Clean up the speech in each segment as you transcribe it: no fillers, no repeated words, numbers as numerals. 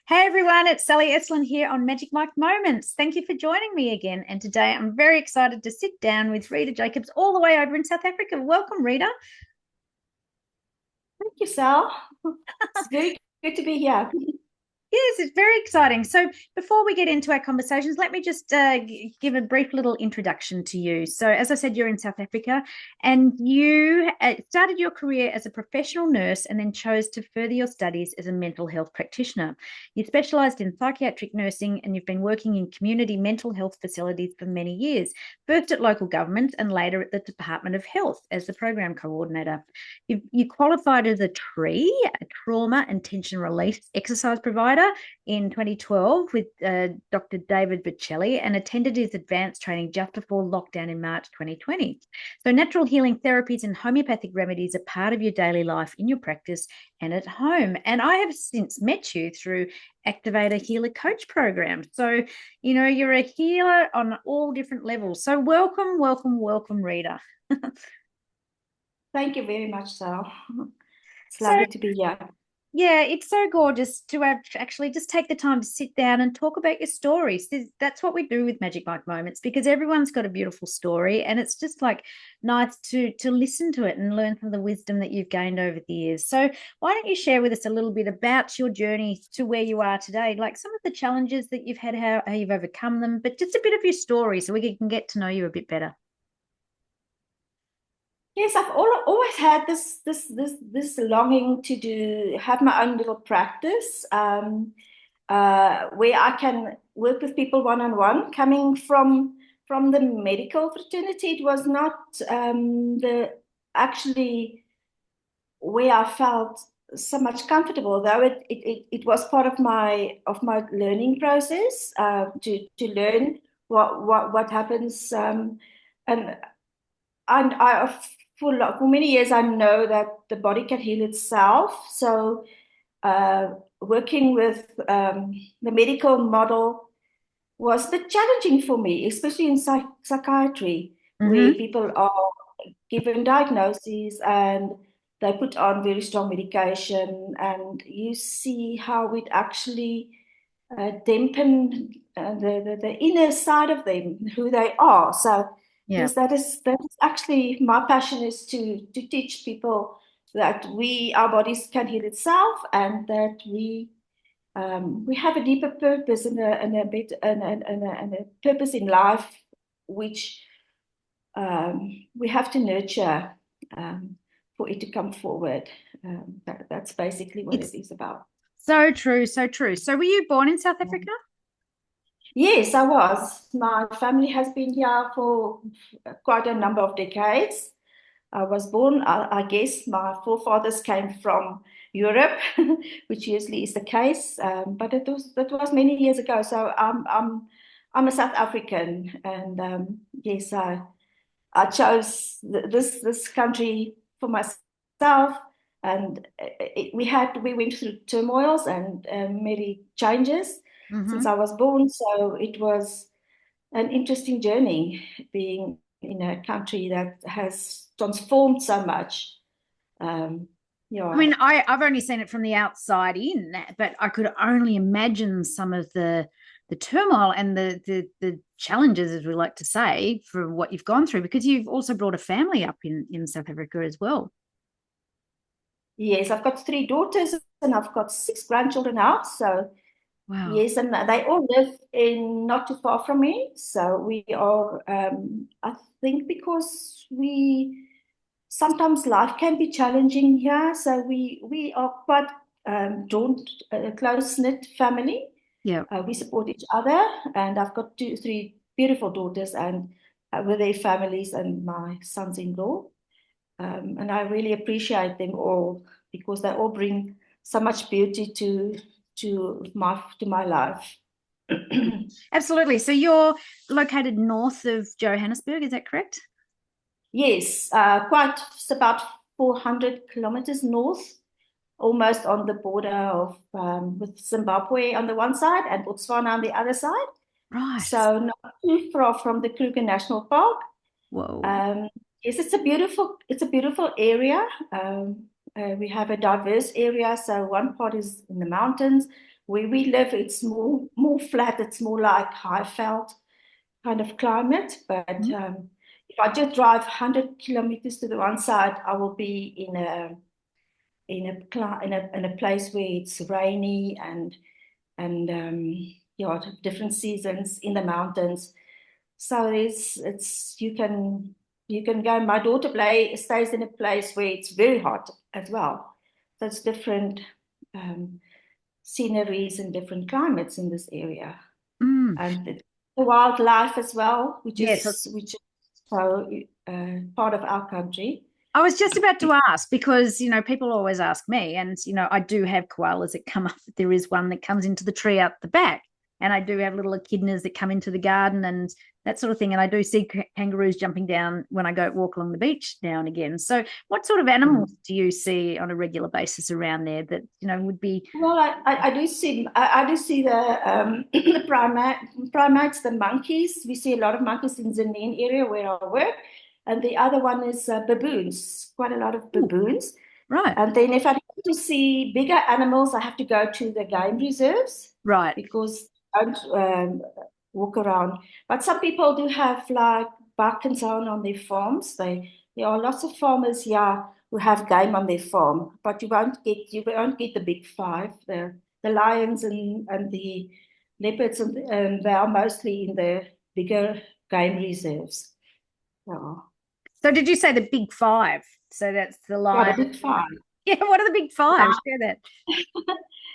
Hey everyone, it's Sally Estlin here on Magic Mike Moments. Thank you for joining me again. And today I'm very excited to sit down with Reda Jacobs all the way over in South Africa. Welcome, Reda. Thank you, Sal. It's very good to be here. Yes, it's very exciting. So, before we get into our conversations, let me just give a brief little introduction to you. So, as I said, you're in South Africa and you started your career as a professional nurse and then chose to further your studies as a mental health practitioner. You specialised in psychiatric nursing and you've been working in community mental health facilities for many years, first at local government and later at the Department of Health as the program coordinator. You qualified as a TREE, a trauma and tension release exercise provider in 2012 with Dr. David Bocelli and attended his advanced training just before lockdown in March 2020. So, natural healing therapies and homeopathic remedies are part of your daily life in your practice and at home. And I have since met you through Activator Healer Coach program. So, you're a healer on all different levels. So, welcome, welcome, welcome, Rita. Thank you very much, Sal. It's So, lovely to be here. yeah, it's so gorgeous to actually just take the time to sit down and talk about your stories. That's what we do with Magic Mike Moments because everyone's got a beautiful story, and it's just like nice to listen to it and learn from the wisdom that you've gained over the years. So, why don't you share with us a little bit about your journey to where you are today, like some of the challenges that you've had, how you've overcome them, but just a bit of your story so we can get to know you a bit better. Yes, I've always had this longing to have my own little practice, where I can work with people one on one. Coming from the medical fraternity, it was not the actually where I felt so much comfortable, though it was part of my learning process, to learn what happens, and I for many years I know that the body can heal itself. So working with the medical model was a bit challenging for me, especially in psychiatry, where Mm-hmm. people are given diagnoses and they put on very strong medication, and you see how it actually dampen the inner side of them, who they are. So Yeah. yes, that is actually my passion, is to teach people that our bodies can heal itself, and that we have a deeper purpose and a purpose in life, which we have to nurture, for it to come forward. That's basically what it It's is about. so true, so true. So, were you born in South Africa? Yes, I was. My family has been here for quite a number of decades. I was born, I guess my forefathers came from Europe, which usually is the case, but that was many years ago. So I'm a South African, and yes, I chose this country for myself, and we went through turmoils and many changes since Mm-hmm. I was born. So it was an interesting journey, being in a country that has transformed so much. Um, I yeah. mean, I've only seen it from the outside in, but I could only imagine some of the turmoil and the challenges, as we like to say, for what you've gone through, because you've also brought a family up in South Africa as well. Yes, I've got three daughters and I've got six grandchildren now. So Wow. yes, and they all live in not too far from me. So we are, I think, because we sometimes life can be challenging here. So we are quite don't a close knit family. Yeah. We support each other, and I've got three beautiful daughters, and with their families and my sons-in-law. And I really appreciate them all, because they all bring so much beauty to my life. Absolutely. So you're located north of Johannesburg, is that correct? Yes, it's about 400 kilometers north, almost on the border of with Zimbabwe on the one side and Botswana on the other side. Right. So not too far from the Kruger National Park. Whoa. Um, yes, it's a beautiful area. We have a diverse area. So one part is in the mountains, where we live, it's more flat. It's more like Highveld kind of climate. But Mhm. if I just drive 100 kilometers to the one side, I will be in a place where it's rainy and yeah, different seasons in the mountains. So it's you can go. My daughter stays in a place where it's very hot as well. So it's different sceneries and different climates in this area, Mm. and the wildlife as well, Yes, which is so part of our country. I was just about to ask because, people always ask me, and, I do have koalas that come up. There is one that comes into the tree out the back, and I do have little echidnas that come into the garden and that sort of thing. And I do see kangaroos jumping down when I go walk along the beach now and again. So, what sort of animals do you see on a regular basis around there that, would be? Well, I do see the the primates, the monkeys. We see a lot of monkeys in the main area where I work, and the other one is baboons. Quite a lot of Ooh, baboons. right, And then if I want to see bigger animals, I have to go to the game reserves right. because I don't walk around. But some people do have like buck and so on their farms. There are lots of farmers here who have game on their farm, but you won't get the big five, the lions and the leopards, and they are mostly in the bigger game reserves. Yeah, So, did you say the big five? So that's the yeah, lion. the big five. Yeah, what are the big five? Share that.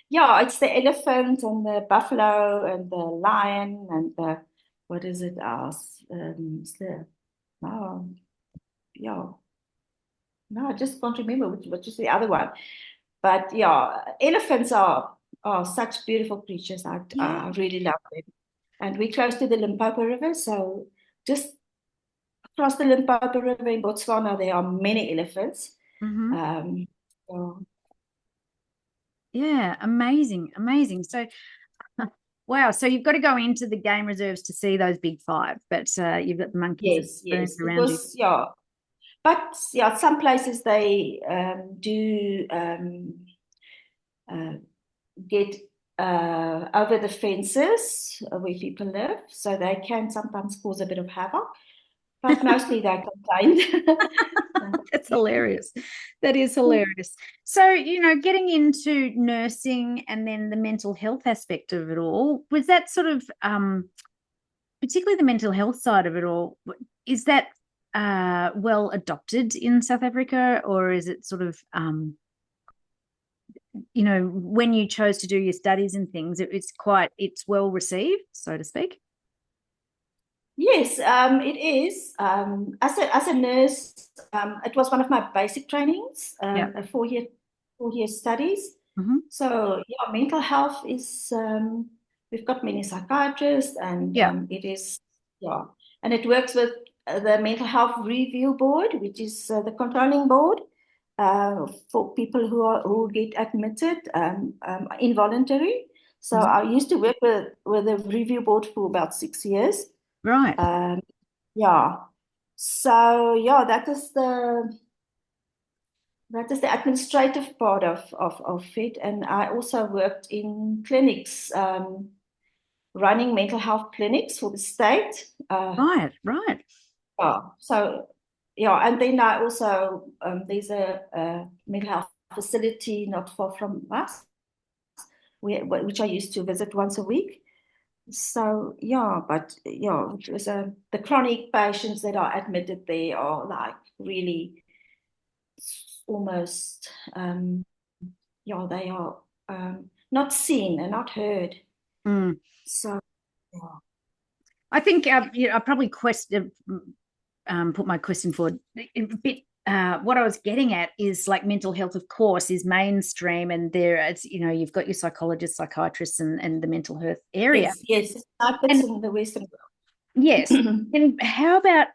Yeah, it's the elephant and the buffalo and the lion and the what is it else? It's the oh yeah. No, I just can't remember which is the other one. But yeah, elephants are such beautiful creatures. Yeah. I really love them. And we're close to the Limpopo River, so just across the Limpopo River in Botswana, there are many elephants. Mm-hmm. Um, so Yeah, amazing, amazing. So, wow. So you've got to go into the game reserves to see those big five, but you've got the monkeys and yes, spoons yes, around you. because yeah, but yeah, some places they do uh, get over the fences where people live, so they can sometimes cause a bit of havoc, but mostly they're contained. That's hilarious. That is hilarious. So, getting into nursing and then the mental health aspect of it all, was that sort of, particularly the mental health side of it all, is that well adopted in South Africa, or is it sort of, when you chose to do your studies and things, it's well received, so to speak? Yes, it is. As a nurse, it was one of my basic trainings, Yeah. a four year studies. Hmm. So yeah, mental health is. We've got many psychiatrists, and Yeah. it is yeah, and it works with the mental health review board, which is the controlling board for people who get admitted involuntary. So Mhm. I used to work with the review board for about 6 years. Right. Um, yeah. So yeah, that is the administrative part of it. And I also worked in clinics, running mental health clinics for the state. Right. Right. Yeah. So yeah, and then I also there's a mental health facility not far from us, which I used to visit once a week. So yeah, but yeah, it was the chronic patients that are admitted there are like really almost yeah, they are not seen and not heard. Mm. So yeah. I think I probably put my question forward a bit. What I was getting at is like mental health, of course, is mainstream, and you've got your psychologists, psychiatrists, and the mental health area. Yes, yes, it's And in the Western yes, world. and how about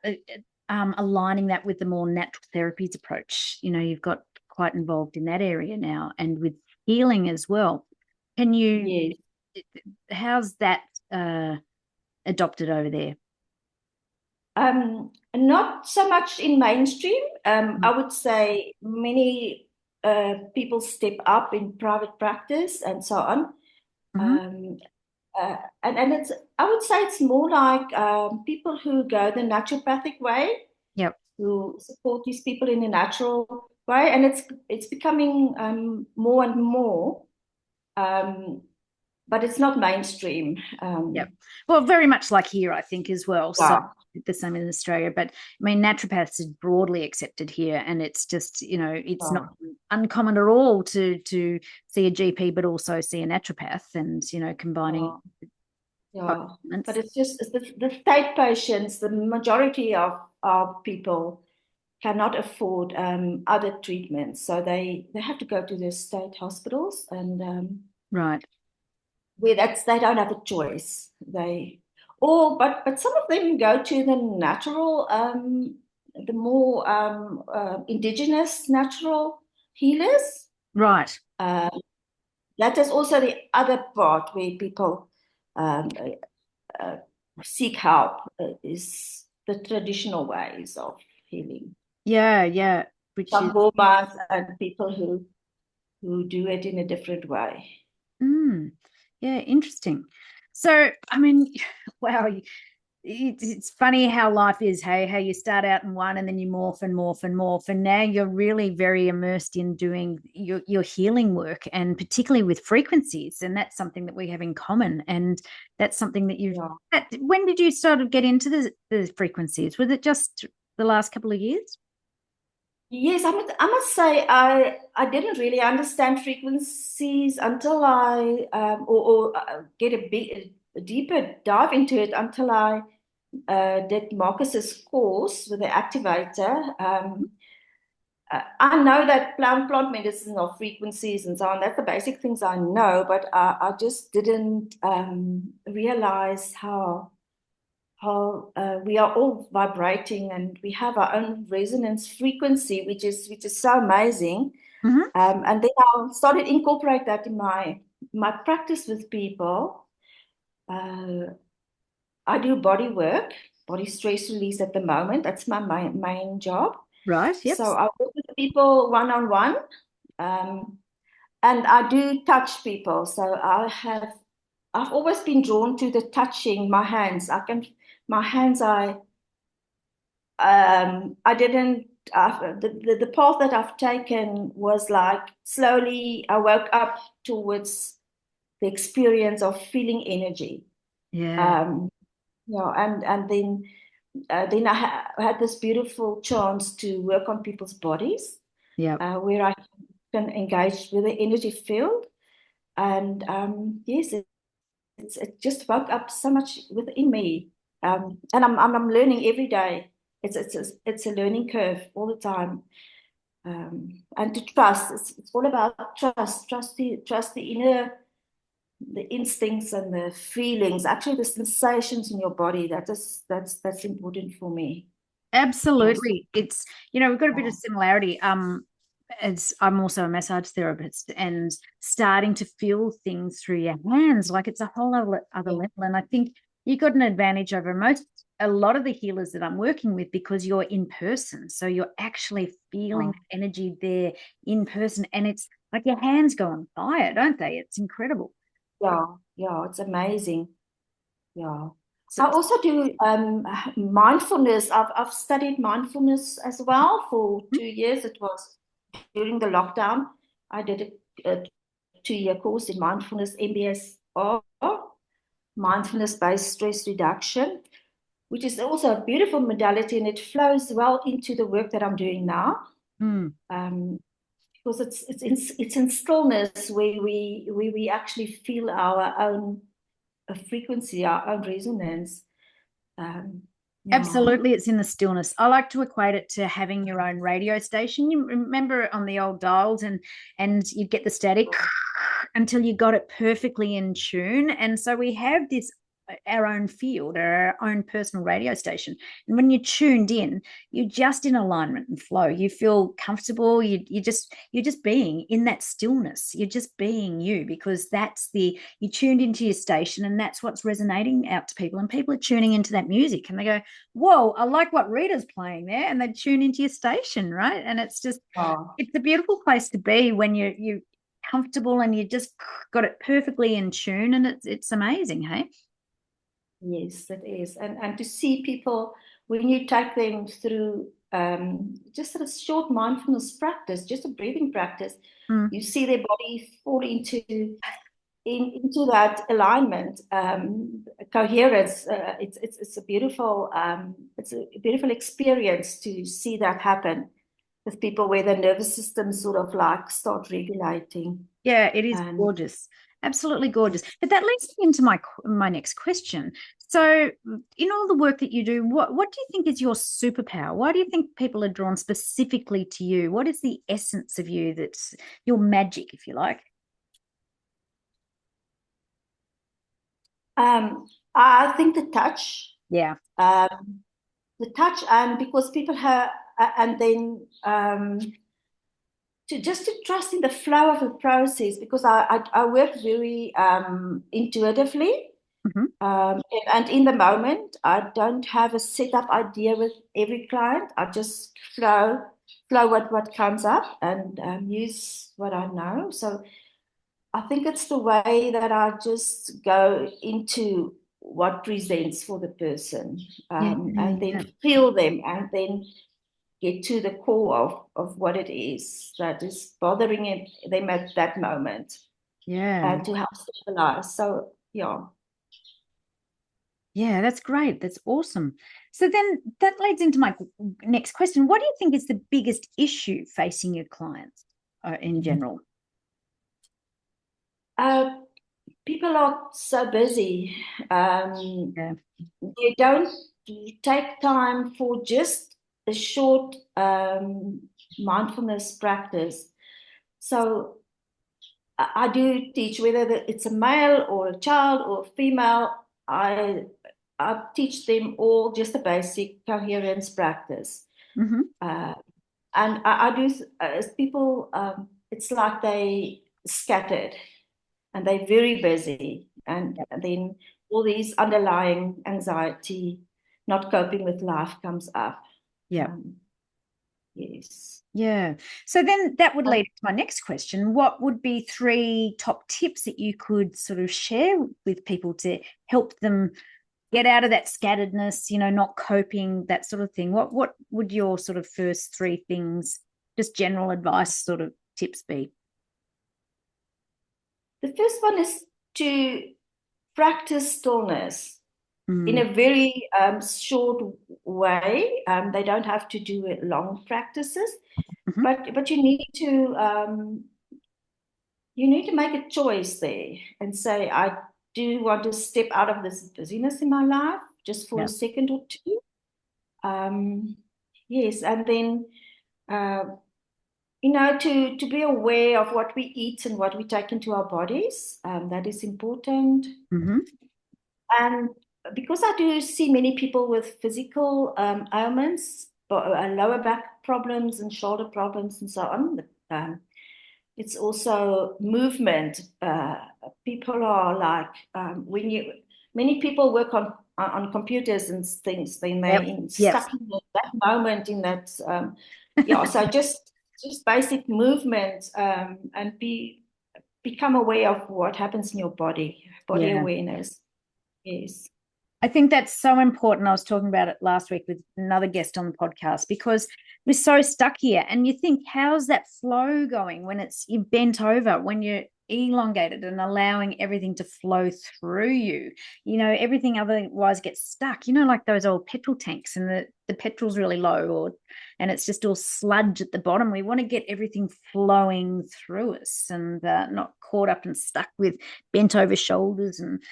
aligning that with the more natural therapies approach? You've got quite involved in that area now, and with healing as well. Can you? Yes. How's that adopted over there? Not so much in mainstream. Mm. I would say many people step up in private practice and so on. Hmm. Um, and it's, I would say it's more like people who go the naturopathic way, Yep. who support these people in a natural way, and it's becoming more and more, um, but it's not mainstream. Yep. Well, very much like here, I think, as well. So Yeah, the same in Australia. But I mean, naturopaths is broadly accepted here, and it's just, it's not yeah, uncommon at all to see a GP, but also see a naturopath, and combining yeah, yeah. both elements. But it's just it's the state patients, the majority of our people cannot afford other treatments, so they have to go to the state hospitals, and Right. where that's they don't have a choice. But some of them go to the natural, the more indigenous natural healers. Right. Uh, that is also the other part where people um, uh, seek help, is the traditional ways of healing. Yeah. Yeah. Which is, Some Burmans and people who do it in a different way. yeah, interesting. So, I mean, wow, it's funny how life is, hey, how you start out in one and then you morph and morph and morph. And now you're really very immersed in doing your healing work, and particularly with frequencies. And that's something that we have in common. And that's something that Yeah. when did you sort of get into the frequencies? Was it just the last couple of years? Yes, I must say I didn't really understand frequencies until I or get a deeper dive into it until I did Marcus's course with the activator. I know that plant medicine or frequencies and so on, that's the basic things I know, but I just didn't realize how we are all vibrating and we have our own resonance frequency, which is so amazing. Mm-hmm. And then I started incorporate that in my practice with people. Uh, I do body work, body stress release at the moment. That's my main job. Right. Yep. So I work with people one on one, and I do touch people. So I've always been drawn to the touching my hands. My hands. I didn't. The path that I've taken was like slowly. I woke up towards the experience of feeling energy. Yeah. Um, and then I had this beautiful chance to work on people's bodies, Yep. where I can engage with the energy field. And yes, it just woke up so much within me. And I'm learning every day. It's a learning curve all the time. And to trust, it's all about trust. Trust the inner, the instincts and the feelings, actually the sensations in your body. That's important for me. Trust. Absolutely. It's, we've got a bit of Yeah. similarity. It's I'm also a massage therapist, and starting to feel things through your hands, like it's a whole other Yeah. level. And I think you got an advantage over a lot of the healers that I'm working with, because you're in person. So you're actually feeling the energy there in person. And it's like your hands go on fire, don't they? It's incredible. Yeah, yeah, it's amazing. Yeah. So, I also do mindfulness. I've studied mindfulness as well for 2 years. It was during the lockdown. I did a 2 year course in mindfulness, MBSR, mindfulness-based stress reduction, which is also a beautiful modality, and it flows well into the work that I'm doing now. mm, Um, because it's in stillness where we actually feel our own frequency, our own resonance. Yeah. absolutely, it's in the stillness. I like to equate it to having your own radio station. You remember on the old dials, and you'd get the static until you got it perfectly in tune. And so we have this our own field, our own personal radio station. And when you're tuned in, you're just in alignment and flow. You feel comfortable. You're just being in that stillness. You're just being you, because you tuned into your station, and that's what's resonating out to people. And people are tuning into that music, and they go, whoa, I like what Reda's playing there. And they tune into your station, right? And it's Oh, a beautiful place to be when you comfortable and you just got it perfectly in tune, and it's amazing, hey? Yes, it is. And to see people, when you take them through just a short mindfulness practice, just a breathing practice, Mm. you see their body fall into that alignment, coherence. It's a beautiful experience to see that happen with people where the nervous system sort of like start regulating. Yeah, it is And gorgeous. Absolutely gorgeous. But that leads me into my next question. So, in all the work that you do, what do you think is your superpower? Why do you think people are drawn specifically to you? What is the essence of you that's your magic, if you like? I think the touch, Yeah. and because people have, and then to trust in the flow of the process, because I work very intuitively. Mm-hmm. And in the moment, I don't have a set up idea with every client. I just flow what comes up and use what I know. So I think it's the way that I just go into what presents for the person, Yeah. and Yeah. then feel them, and then get to the core of what it is that is bothering them at that moment, Yeah. to help stabilize. So, yeah. Yeah, that's great. That's awesome. So then that leads into my next question. What do you think is the biggest issue facing your clients in general? Uh, People are so busy. Yeah. They don't take time for just a short mindfulness practice. So I do teach, whether it's a male or a child or a female. I teach them all just a basic coherence practice. Mm-hmm. Uh, and I do, as people, it's like they scattered and they're very busy. And then all these underlying anxiety, not coping with life comes up. Yeah. Yes. Yeah. So then that would lead to my next question. What would be 3 top tips that you could sort of share with people to help them get out of that scatteredness, not coping, that sort of thing? What would your sort of first 3 things, just general advice sort of tips be? The first one is to practice stillness in Mm. a very short way. They don't have to do it long practices, Mm-hmm. but you need to make a choice there and say, I do want to step out of this busyness in my life just for Yeah. a second or two. Yes, and then uh, to be aware of what we eat and what we take into our bodies. That is important. Mm-hmm. And because I do see many people with physical ailments, lower back problems and shoulder problems and so on, it's also movement. People are like, many people work on computers and things, then Yep. they Yep. stuck in that moment in that, yeah. So just basic movement, and become aware of what happens in your body Yeah. awareness. Yes. I think that's so important. I was talking about it last week with another guest on the podcast, because we're so stuck here. And you think, how's that flow going when you're bent over, when you're elongated and allowing everything to flow through you? Everything otherwise gets stuck, like those old petrol tanks, and the petrol's really low, and it's just all sludge at the bottom. We want to get everything flowing through us and not caught up and stuck with bent over shoulders and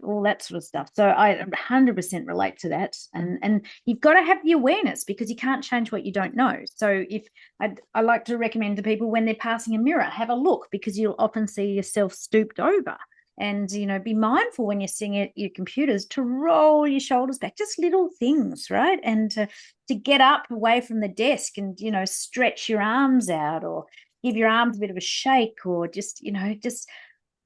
all that sort of stuff. So I 100% relate to that. And you've got to have the awareness, because you can't change what you don't know. So if I like to recommend to people, when they're passing a mirror, have a look, because you'll often see yourself stooped over. And, be mindful when you're sitting at your computers to roll your shoulders back, just little things, right? And to get up away from the desk and, stretch your arms out, or give your arms a bit of a shake, or just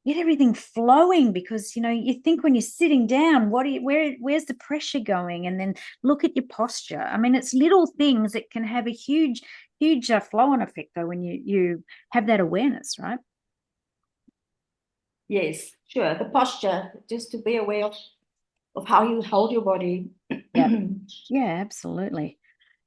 get everything flowing, because you think when you're sitting down, where's the pressure going, and then look at your posture. I mean, it's little things that can have a huge flow-on effect, though, when you have that awareness, right? Yes, sure. The posture, just to be aware of how you hold your body. Yeah. Yeah, absolutely.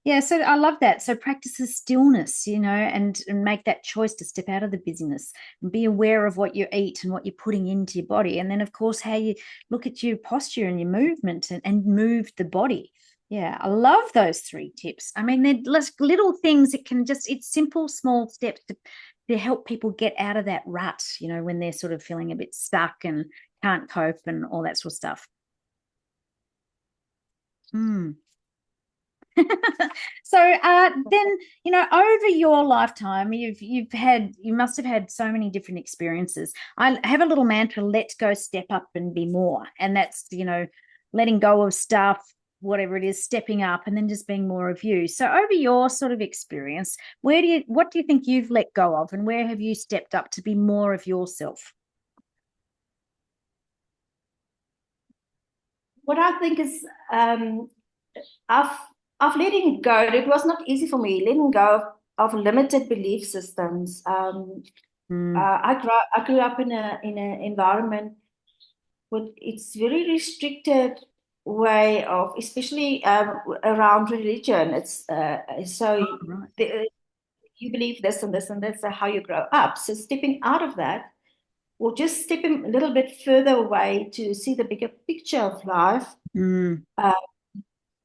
Yeah, so I love that. So practice the stillness, and make that choice to step out of the busyness and be aware of what you eat and what you're putting into your body. And then, of course, how you look at your posture and your movement and move the body. Yeah, I love those three tips. I mean, they're just little things that it's simple, small steps to help people get out of that rut, when they're sort of feeling a bit stuck and can't cope and all that sort of stuff. Hmm. So then, over your lifetime, you must have had so many different experiences. I have a little mantra: let go, step up, and be more. And that's letting go of stuff, whatever it is, stepping up, and then just being more of you. So over your sort of experience, what do you think you've let go of, and where have you stepped up to be more of yourself? What I think is, I've I've letting go. It was not easy for me letting go of limited belief systems. Mm, I grew up in an environment with it's very restricted way of, especially around religion. It's so right. the, you believe this and this and that's how you grow up. So stepping out of that, or just stepping a little bit further away to see the bigger picture of life, Mm, uh,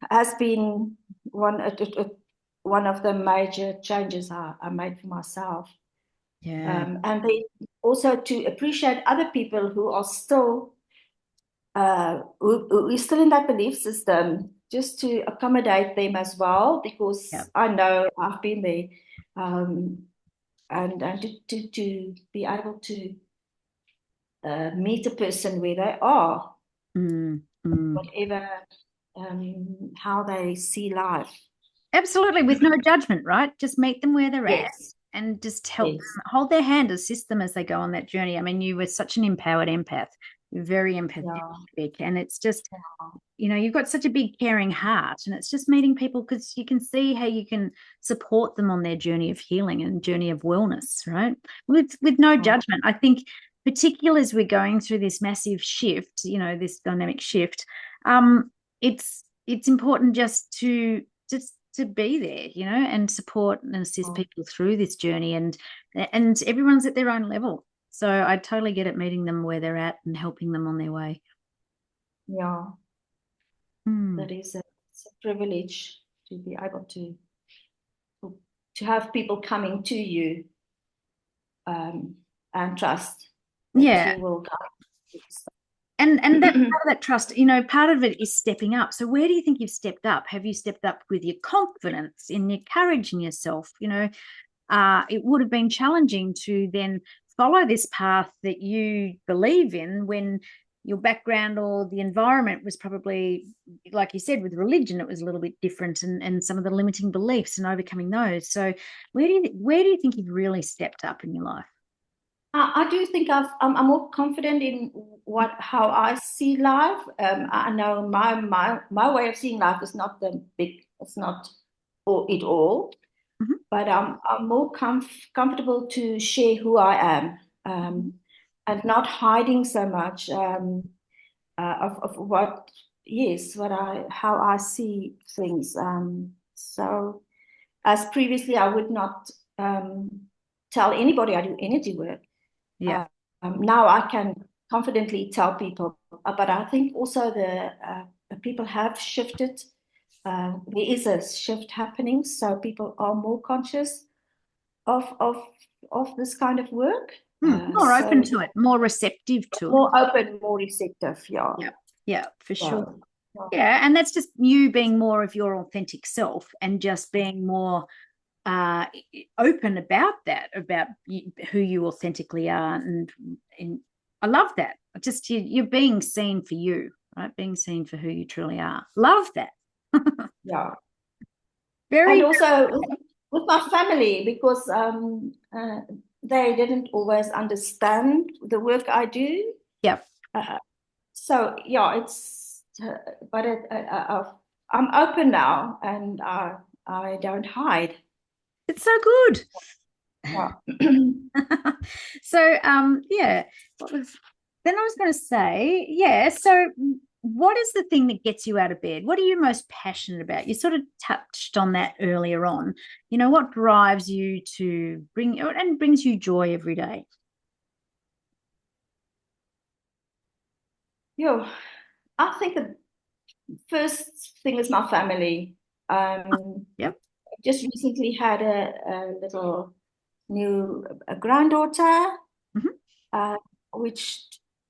has been one of the major changes I made for myself. yeah. And then also to appreciate other people who are still who is still in that belief system, just to accommodate them as well, Yeah. because I know I've been there, um, and to be able to meet a person where they are, Mm, mm. whatever how they see life. Absolutely, with no judgment, right? Just meet them where they're at Yes, and just help yes, them, hold their hand, assist them as they go on that journey. I mean, you were such an empowered empath, you're very yeah, empathetic, and it's just, you've got such a big caring heart, and it's just meeting people because you can see how you can support them on their journey of healing and journey of wellness, right? With no yeah, judgment. I think, particularly as we're going through this massive shift, this dynamic shift, it's important just to be there, and support and assist people through this journey, and everyone's at their own level. So I totally get it, meeting them where they're at and helping them on their way. yeah. Hmm. That is it's a privilege to be able to have people coming to you, um, and trust that Yeah. you will guide. And that part of that trust, part of it is stepping up. So where do you think you've stepped up? Have you stepped up with your confidence, in your courage in yourself? It would have been challenging to then follow this path that you believe in when your background or the environment was probably, like you said, with religion, it was a little bit different, and some of the limiting beliefs and overcoming those. So where do you think you've really stepped up in your life? I do think I'm more confident in how I see life. I know my way of seeing life is not the big, it's not it all, Mhm. but I'm more comfortable to share who I am, and not hiding so much, of what, yes, how I see things. So as previously, I would not tell anybody I do energy work. Yeah. Uh, Now I can confidently tell people, but I think also the people have shifted. There is a shift happening, so people are more conscious of of of this kind of work. More open So to it, more receptive to it. more open, more receptive. Yeah, Yeah. Yeah, for sure. yeah, yeah, Yeah, and that's just you being more of your authentic self and just being more uh, open about that, about who you authentically are, and I love that. Just you're being seen for you, right? Being seen for who you truly are. Love that. yeah. And Very, also with my family, because they didn't always understand the work I do. yeah. Uh, so yeah, but I'm open now, and I don't hide. It's so good. Yeah. So, yeah, then I was going to say, yeah, so what is the thing that gets you out of bed? What are you most passionate about? You sort of touched on that earlier on. What drives you to bring and brings you joy every day? Yeah. I think the first thing is my family. Yep. Just recently had a little new a granddaughter, Hmm. uh, which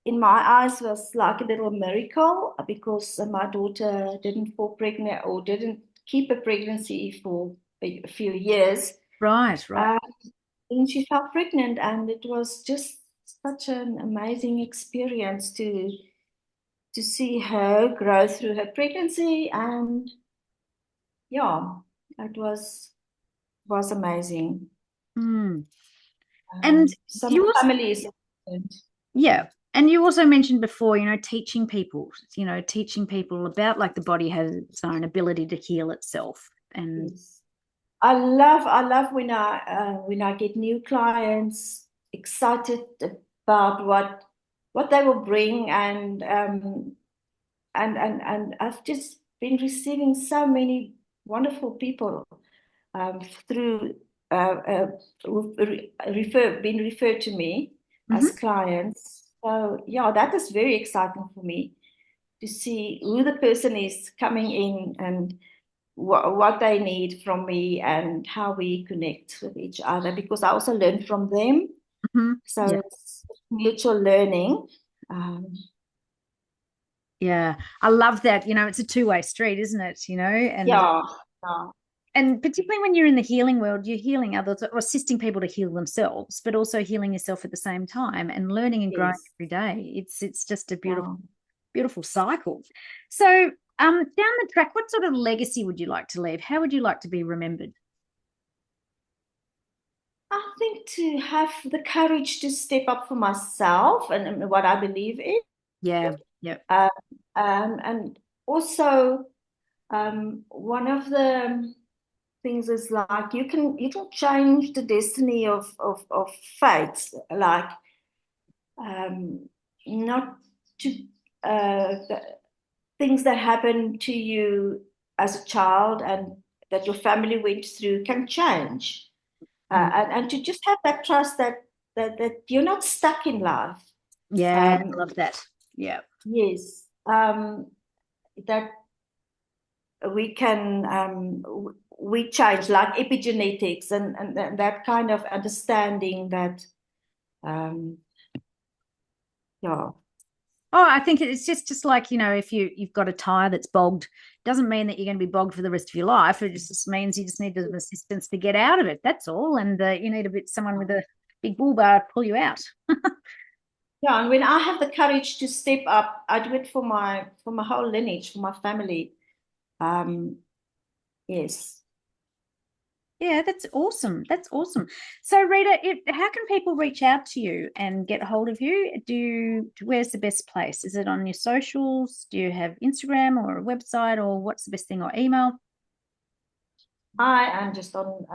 in my eyes was like a little miracle because my daughter didn't fall pregnant or didn't keep a pregnancy for a few years. Right, right. Uh, and she fell pregnant, and it was just such an amazing experience to see her grow through her pregnancy, and yeah, it was amazing. Mm. And So my you also, family is important. yeah. And you also mentioned before, teaching people about like the body has its own ability to heal itself. And Yes. I love when I get new clients excited about what they will bring, and I've just been receiving so many wonderful people through who've been referred to me as Mhm. clients. So yeah, that is very exciting for me to see who the person is coming in and what they need from me and how we connect with each other because I also learn from them. Mhm. So Yeah. it's mutual learning. Um, Yeah. I love that. It's a two-way street, isn't it? And yeah, yeah, particularly when you're in the healing world, you're healing others or assisting people to heal themselves, but also healing yourself at the same time and learning and growing yes. every day. It's just a beautiful, Yeah. beautiful cycle. So, down the track, what sort of legacy would you like to leave? How would you like to be remembered? I think to have the courage to step up for myself and what I believe in. Yeah. Yep. Um, and also, one of the things is like you can change the destiny of fate, like um, not to the things that happen to you as a child and that your family went through can change, Mm. and to just have that trust that you're not stuck in life. Yeah, I Um, love that. Yeah. yes, that we can we change like epigenetics and that kind of understanding that um, yeah. Oh, I think it's just like, if you've got a tire that's bogged, doesn't mean that you're going to be bogged for the rest of your life. It just means you just need some assistance to get out of it. That's all. And you need a bit someone with a big bull bar to pull you out. Yeah, and when I have the courage to step up, I do it for my whole lineage, for my family. Um, yes. Yeah, that's awesome. That's awesome. So, Rita, how can people reach out to you and get hold of you? Where's the best place? Is it on your socials? Do you have Instagram or a website, or what's the best thing, or email? I am just on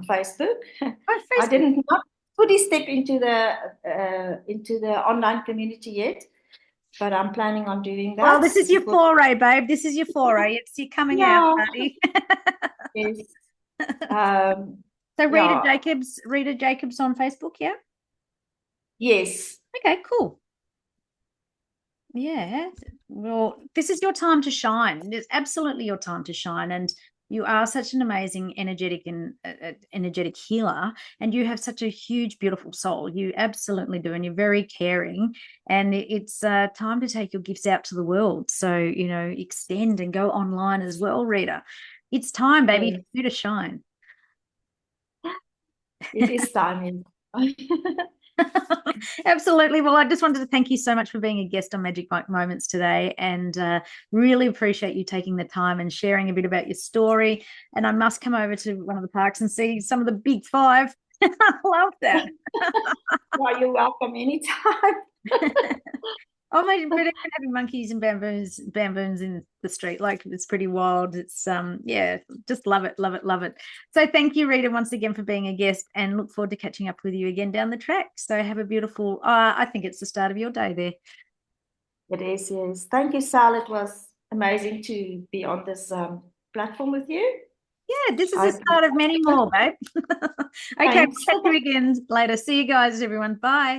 Facebook. Oh, I Facebook. didn't not fully step into the online community yet, but I'm planning on doing Well, that this is your because foray, babe. This is your foray. It's your coming out yeah, party. yes, um, So yeah, Rita Jacobs on Facebook, yeah? yes. Okay, cool. Yeah. Well, this is your time to shine. It's absolutely your time to shine. And you are such an amazing, energetic healer. And you have such a huge, beautiful soul. You absolutely do. And you're very caring. And it's time to take your gifts out to the world. So, extend and go online as well, Rita. It's time, baby, for Yes. you to shine. It is time. Absolutely. Well, I just wanted to thank you so much for being a guest on Magic Mike Moments today and really appreciate you taking the time and sharing a bit about your story. And I must come over to one of the parks and see some of the big five. I love that. Well, you're welcome anytime. Oh my, but even having monkeys and baboons in the street, like it's pretty wild. It's yeah, just love it, love it, love it. So thank you, Rita, once again for being a guest, and look forward to catching up with you again down the track. So have a beautiful, I think it's the start of your day there. It is, yes. Thank you, Sal. It was amazing to be on this platform with you. Yeah, this is the I start of many more, babe. Okay, Thanks. we'll catch you again later. See you guys, everyone. Bye.